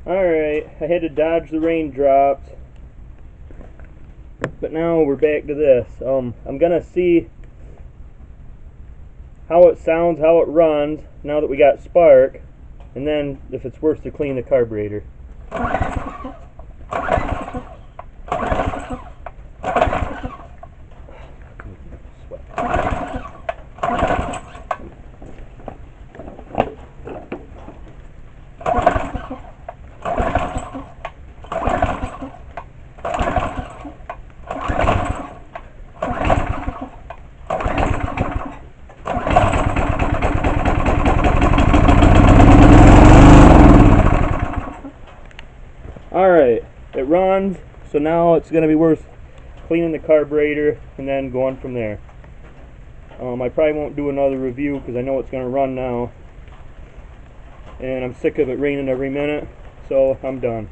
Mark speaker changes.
Speaker 1: Alright, I had to dodge the raindrops, but now we're back to this. I'm gonna see how it sounds, how it runs, now that we got spark, and then if it's worth to clean the carburetor. Alright, it runs, so now it's going to be worth cleaning the carburetor and then going from there. I probably won't do another review because I know it's going to run now. And I'm sick of it raining every minute, so I'm done.